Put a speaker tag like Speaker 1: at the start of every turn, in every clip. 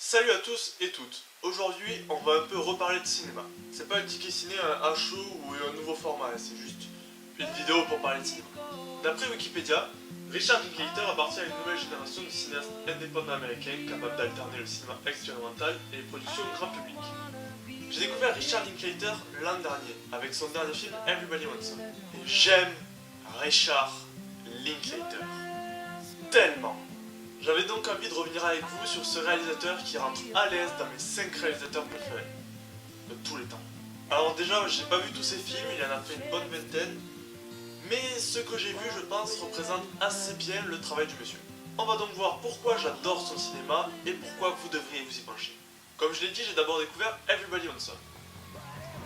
Speaker 1: Salut à tous et toutes. Aujourd'hui, on va un peu reparler de cinéma. C'est pas un ticket ciné, un show ou un nouveau format, c'est juste une vidéo pour parler de cinéma. D'après Wikipédia, Richard Linklater appartient à une nouvelle génération de cinéastes indépendants américains capables d'alterner le cinéma expérimental et les productions grand public. J'ai découvert Richard Linklater l'an dernier avec son dernier film Everybody Wants Some. Et j'aime Richard Linklater tellement. J'avais donc envie de revenir avec vous sur ce réalisateur qui rentre à l'aise dans mes 5 réalisateurs préférés de tous les temps. Alors déjà, j'ai pas vu tous ses films, il en a fait une bonne vingtaine, mais ce que j'ai vu, je pense, représente assez bien le travail du monsieur. On va donc voir pourquoi j'adore son cinéma et pourquoi vous devriez vous y pencher. Comme je l'ai dit, j'ai d'abord découvert Everybody Wants Some,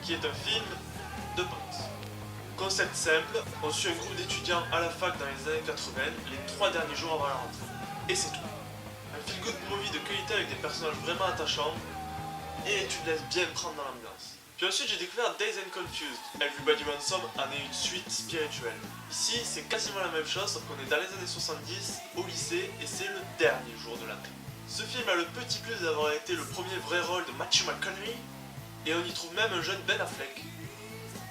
Speaker 1: qui est un film de potes. Concept simple, on suit un groupe d'étudiants à la fac dans les années 80, les 3 derniers jours avant la rentrée. Et c'est tout. Un feel-good movie de qualité avec des personnages vraiment attachants et tu te laisses bien prendre dans l'ambiance. Puis ensuite j'ai découvert Dazed and Confused. Everybody Wants Some en est une suite spirituelle. Ici c'est quasiment la même chose sauf qu'on est dans les années 70 au lycée et c'est le dernier jour de l'année. Ce film a le petit plus d'avoir été le premier vrai rôle de Matthew McConaughey et on y trouve même un jeune Ben Affleck.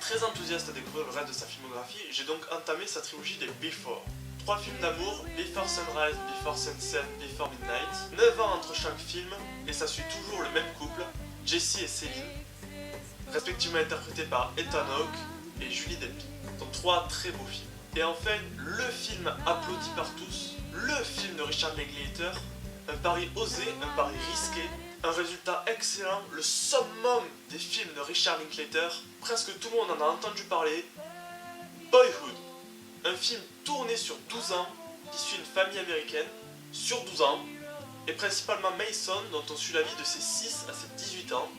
Speaker 1: Très enthousiaste à découvrir le reste de sa filmographie, j'ai donc entamé sa trilogie des Before. 3 films d'amour, Before Sunrise, Before Sunset, Before Midnight. 9 ans entre chaque film, et ça suit toujours le même couple, Jesse et Céline, respectivement interprétés par Ethan Hawke et Julie Delpy. Donc 3 très beaux films. Et enfin, le film applaudi par tous, le film de Richard Linklater, un pari osé, un pari risqué, un résultat excellent, le summum des films de Richard Linklater, presque tout le monde en a entendu parler, Boyhood. Un film tourné sur 12 ans, qui suit une famille américaine, sur 12 ans, et principalement Mason, dont on suit la vie de ses 6 à ses 18 ans,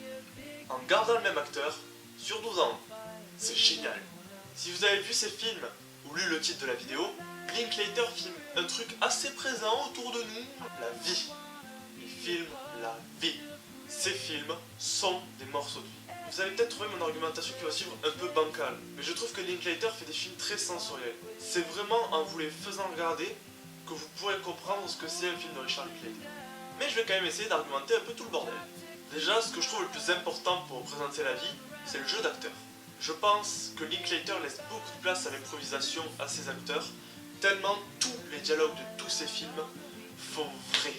Speaker 1: en gardant le même acteur, sur 12 ans. C'est génial. Si vous avez vu ces films, ou lu le titre de la vidéo, Linklater filme un truc assez présent autour de nous, la vie. Il filme la vie. Ces films sont des morceaux de vie. Vous allez peut-être trouver mon argumentation qui va suivre un peu bancale, mais je trouve que Linklater fait des films très sensoriels. C'est vraiment en vous les faisant regarder que vous pourrez comprendre ce que c'est un film de Richard Linklater. Mais je vais quand même essayer d'argumenter un peu tout le bordel. Déjà, ce que je trouve le plus important pour représenter la vie, c'est le jeu d'acteur. Je pense que Linklater laisse beaucoup de place à l'improvisation à ses acteurs, tellement tous les dialogues de tous ses films font vrai.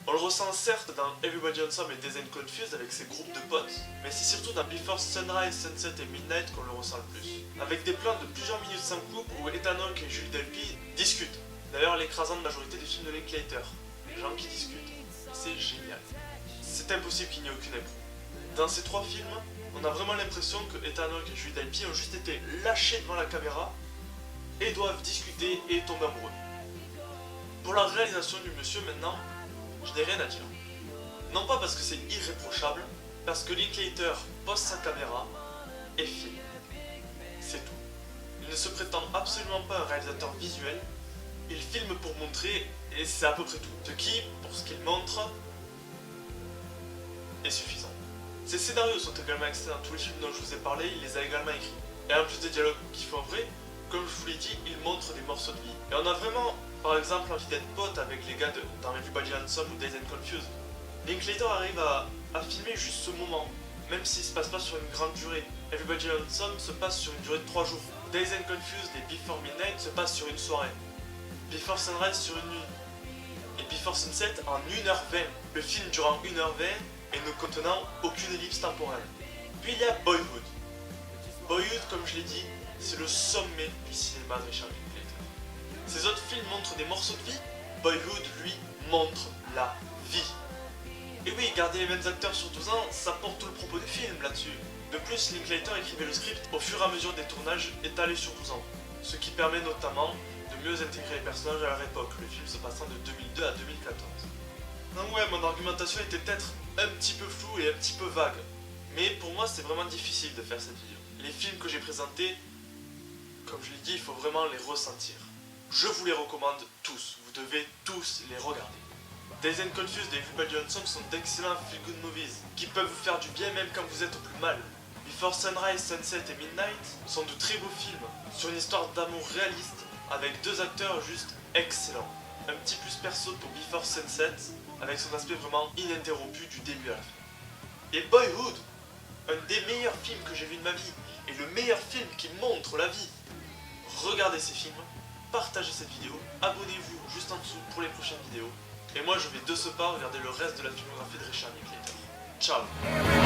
Speaker 1: On le ressent certes dans Everybody Wants Some et Dazed and Confused avec ses groupes de potes, mais c'est surtout dans Before Sunrise, Sunset et Midnight qu'on le ressent le plus. Avec des plans de plusieurs minutes sans coupe où Ethan Hawke et Julie Delpy discutent. D'ailleurs, l'écrasante majorité des films de Linklater, les gens qui discutent. C'est génial. C'est impossible qu'il n'y ait aucune impro. Dans ces 3 films, on a vraiment l'impression que Ethan Hawke et Julie Delpy ont juste été lâchés devant la caméra et doivent discuter et tomber amoureux. Pour la réalisation du monsieur maintenant, je n'ai rien à dire. Non pas parce que c'est irréprochable, parce que Linklater pose sa caméra et filme. C'est tout. Il ne se prétend absolument pas un réalisateur visuel, il filme pour montrer et c'est à peu près tout. Ce qui, pour ce qu'il montre, est suffisant. Ses scénarios sont également excellents, tous les films dont je vous ai parlé, il les a également écrits. Et en plus des dialogues qui font vrai, comme je vous l'ai dit, il montre des morceaux de vie. Et on a vraiment, par exemple, envie d'être pote avec les gars dans Everybody Wants Some ou Dazed and Confused. Linklater arrive à filmer juste ce moment, même s'il se passe pas sur une grande durée. Everybody Wants Some se passe sur une durée de 3 jours. Dazed and Confused et Before Midnight se passent sur une soirée. Before Sunrise sur une nuit. Et Before Sunset en 1h20. Le film durant 1h20 et ne contenant aucune ellipse temporelle. Puis il y a Boyhood. Boyhood, comme je l'ai dit, c'est le sommet du cinéma de Richard Linklater. Ces autres films montrent des morceaux de vie, Boyhood, lui, montre la vie. Et oui, garder les mêmes acteurs sur 12 ans, ça porte tout le propos du film là-dessus. De plus, Linklater écrivait le script au fur et à mesure des tournages étalés sur 12 ans, ce qui permet notamment de mieux intégrer les personnages à leur époque, le film se passant de 2002 à 2014. Donc ouais, mon argumentation était peut-être un petit peu floue et un petit peu vague, mais pour moi c'est vraiment difficile de faire cette vidéo. Les films que j'ai présentés, comme je l'ai dit, il faut vraiment les ressentir. Je vous les recommande tous, vous devez tous les regarder. Dazed and Confused et Everybody Wants Some sont d'excellents feel-good movies, qui peuvent vous faire du bien même quand vous êtes au plus mal. Before Sunrise, Sunset et Midnight sont de très beaux films, sur une histoire d'amour réaliste, avec 2 acteurs juste excellents. Un petit plus perso pour Before Sunset, avec son aspect vraiment ininterrompu du début à la fin. Et Boyhood, un des meilleurs films que j'ai vu de ma vie, et le meilleur film qui montre la vie. Regardez ces films, partagez cette vidéo, abonnez-vous juste en dessous pour les prochaines vidéos. Et moi je vais de ce pas regarder le reste de la filmographie de Richard Linklater. Ciao.